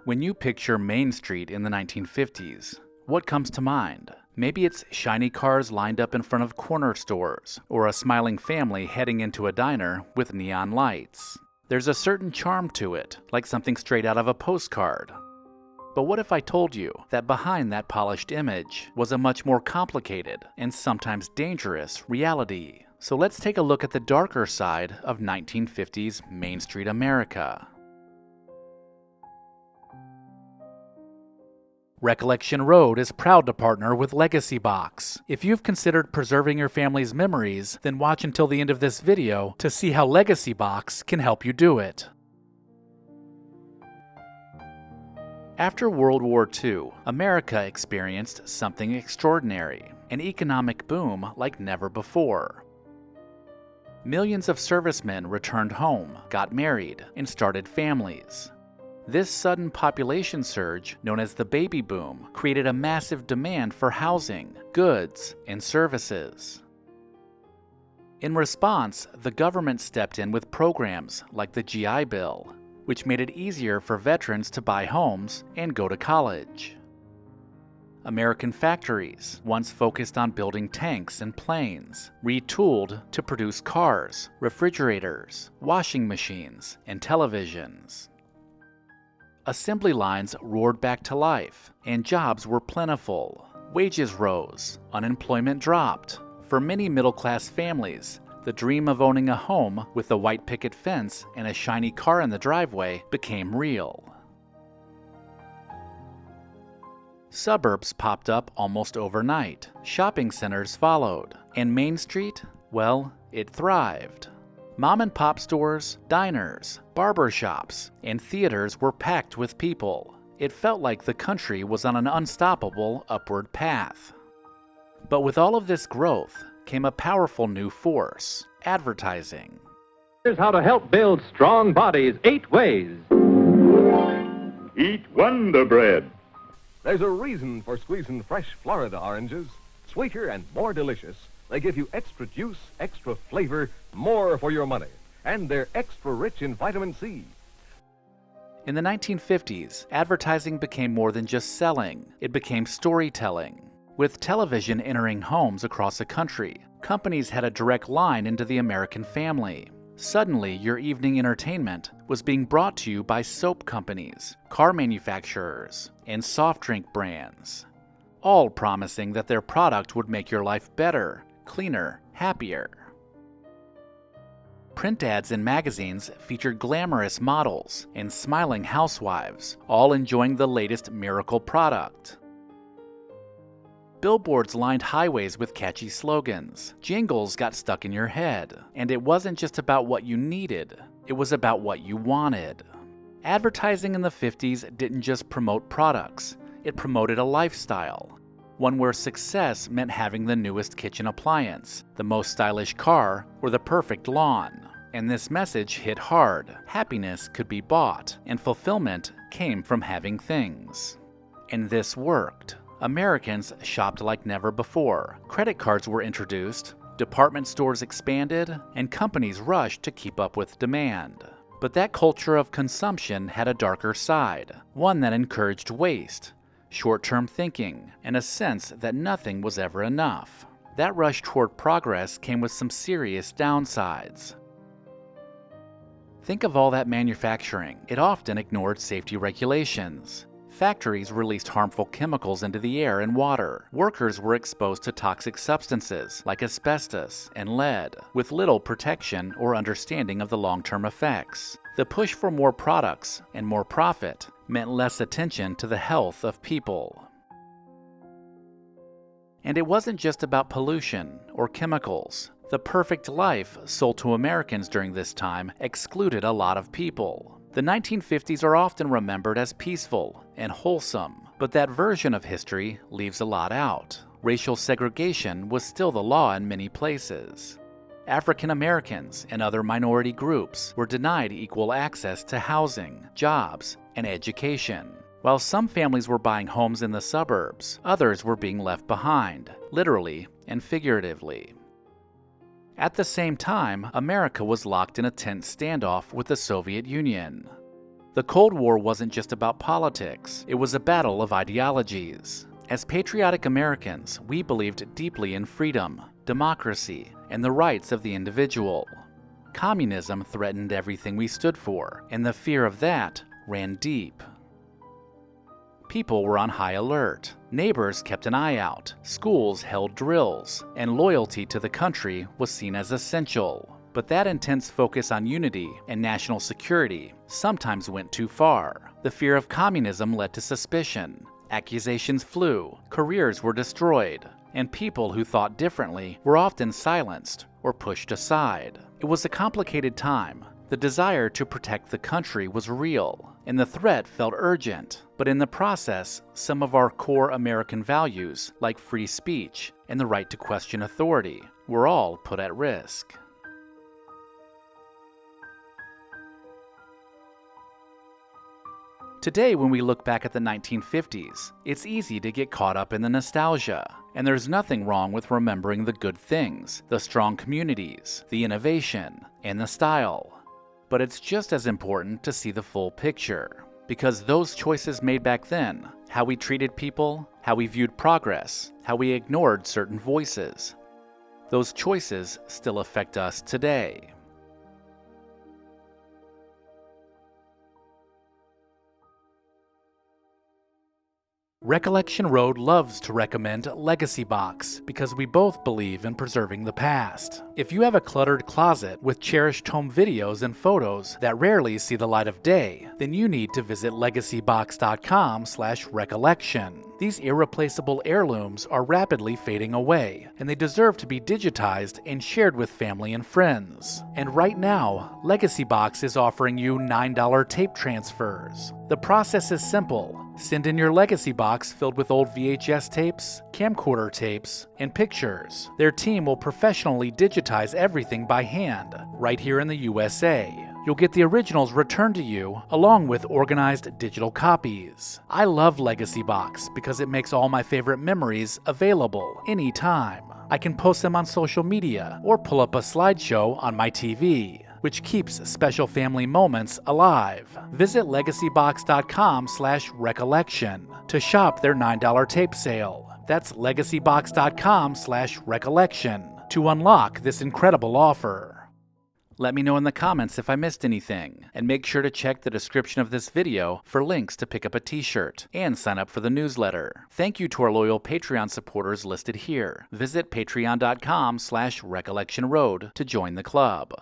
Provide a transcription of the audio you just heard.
When you picture Main Street in the 1950s, what comes to mind? Maybe it's shiny cars lined up in front of corner stores, or a smiling family heading into a diner with neon lights. There's a certain charm to it, like something straight out of a postcard. But what if I told you that behind that polished image was a much more complicated and sometimes dangerous reality? So let's take a look at the darker side of 1950s Main Street America. Recollection Road is proud to partner with LEGACYBOX. If you've considered preserving your family's memories, then watch until the end of this video to see how LEGACYBOX can help you do it. After World War II, America experienced something extraordinary, an economic boom like never before. Millions of servicemen returned home, got married, and started families. This sudden population surge, known as the baby boom, created a massive demand for housing, goods, and services. In response, the government stepped in with programs like the GI Bill, which made it easier for veterans to buy homes and go to college. American factories, once focused on building tanks and planes, retooled to produce cars, refrigerators, washing machines, and televisions. Assembly lines roared back to life, and jobs were plentiful. Wages rose, unemployment dropped. For many middle-class families, the dream of owning a home with a white picket fence and a shiny car in the driveway became real. Suburbs popped up almost overnight. Shopping centers followed, and Main Street, well, it thrived. Mom-and-pop stores, diners, barber shops, and theaters were packed with people. It felt like the country was on an unstoppable upward path. But with all of this growth came a powerful new force: advertising. Here's how to help build strong bodies 8 ways. Eat Wonder Bread. There's a reason for squeezing fresh Florida oranges. Sweeter and more delicious. They give you extra juice, extra flavor, more for your money. And they're extra rich in vitamin C. In the 1950s, advertising became more than just selling. It became storytelling. With television entering homes across the country, companies had a direct line into the American family. Suddenly, your evening entertainment was being brought to you by soap companies, car manufacturers, and soft drink brands, all promising that their product would make your life better, cleaner, happier. Print ads in magazines featured glamorous models and smiling housewives, all enjoying the latest miracle product. Billboards lined highways with catchy slogans. Jingles got stuck in your head, and it wasn't just about what you needed, it was about what you wanted. Advertising in the 50s didn't just promote products, it promoted a lifestyle. One where success meant having the newest kitchen appliance, the most stylish car, or the perfect lawn. And this message hit hard. Happiness could be bought, and fulfillment came from having things. And this worked. Americans shopped like never before. Credit cards were introduced, department stores expanded, and companies rushed to keep up with demand. But that culture of consumption had a darker side, one that encouraged waste, short-term thinking, and a sense that nothing was ever enough. That rush toward progress came with some serious downsides. Think of all that manufacturing. It often ignored safety regulations. Factories released harmful chemicals into the air and water. Workers were exposed to toxic substances like asbestos and lead, with little protection or understanding of the long-term effects. The push for more products and more profit meant less attention to the health of people. And it wasn't just about pollution or chemicals. The perfect life sold to Americans during this time excluded a lot of people. The 1950s are often remembered as peaceful and wholesome, but that version of history leaves a lot out. Racial segregation was still the law in many places. African Americans and other minority groups were denied equal access to housing, jobs, and education. While some families were buying homes in the suburbs, others were being left behind, literally and figuratively. At the same time, America was locked in a tense standoff with the Soviet Union. The Cold War wasn't just about politics, it was a battle of ideologies. As patriotic Americans, we believed deeply in freedom, democracy, and the rights of the individual. Communism threatened everything we stood for, and the fear of that ran deep. People were on high alert. Neighbors kept an eye out, schools held drills, and loyalty to the country was seen as essential. But that intense focus on unity and national security sometimes went too far. The fear of communism led to suspicion. Accusations flew, careers were destroyed, and people who thought differently were often silenced or pushed aside. It was a complicated time. The desire to protect the country was real, and the threat felt urgent. But in the process, some of our core American values, like free speech and the right to question authority, were all put at risk. Today, when we look back at the 1950s, it's easy to get caught up in the nostalgia. And there's nothing wrong with remembering the good things, the strong communities, the innovation, and the style. But it's just as important to see the full picture. Because those choices made back then, how we treated people, how we viewed progress, how we ignored certain voices, those choices still affect us today. Recollection Road loves to recommend LEGACYBOX because we both believe in preserving the past. If you have a cluttered closet with cherished home videos and photos that rarely see the light of day, then you need to visit LEGACYBOX.com/recollection. These irreplaceable heirlooms are rapidly fading away, and they deserve to be digitized and shared with family and friends. And right now, LEGACYBOX is offering you $9 tape transfers. The process is simple. Send in your LEGACYBOX filled with old VHS tapes, camcorder tapes, and pictures. Their team will professionally digitize everything by hand, right here in the USA. You'll get the originals returned to you, along with organized digital copies. I love LEGACYBOX because it makes all my favorite memories available anytime. I can post them on social media or pull up a slideshow on my TV, which keeps special family moments alive. Visit LEGACYBOX.com/recollection to shop their $9 tape sale. That's LEGACYBOX.com/recollection to unlock this incredible offer. Let me know in the comments if I missed anything, and make sure to check the description of this video for links to pick up a t-shirt and sign up for the newsletter. Thank you to our loyal Patreon supporters listed here. Visit patreon.com/recollectionroad to join the club.